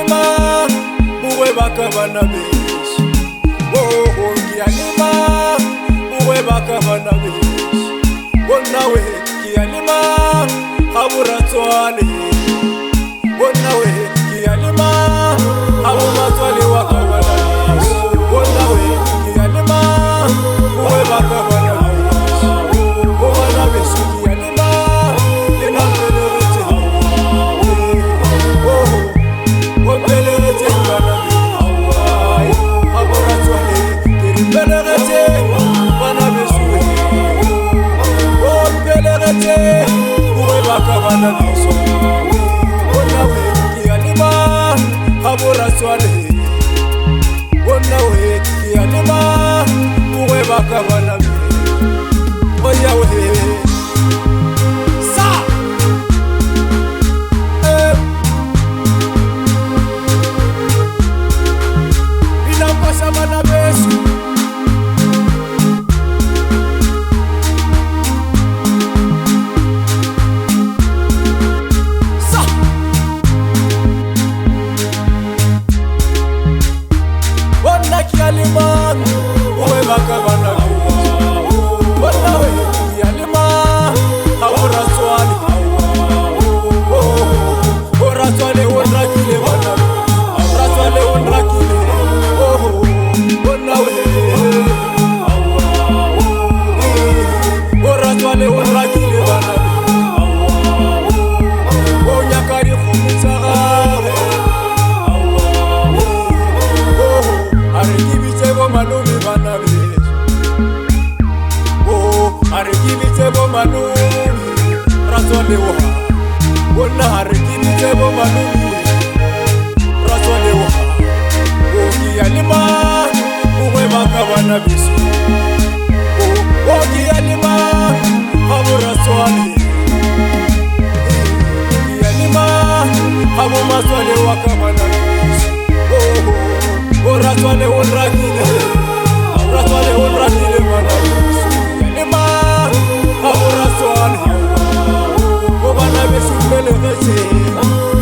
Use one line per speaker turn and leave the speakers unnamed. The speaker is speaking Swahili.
ngiyalima buwe bakabana beshi oh ngiyalima buwe bakabana beshi wonawe ngiyalima haburatswale wonawe ngiyalima habumatswale wakabana beshi wonawe ngiyalima buwe bakabana beshi wona beshi ngiyalima lenambelete Belete bana awai aboratswale belete bana besue oh belete uwe bakabana biso onawe ngiyalima aboratswale onawe ngiyalima uwe bakabana biso oyawe Arikibitebo manumi rasolewa wona arikibitebo manumi rasolewa ngiyalima buwe bakabana biso ngiyalima haburatswale ngiyalima habumatswale wakabana biso ratswale wonrakile ratswale wonrakile bana Abura swali, obana besumele gese.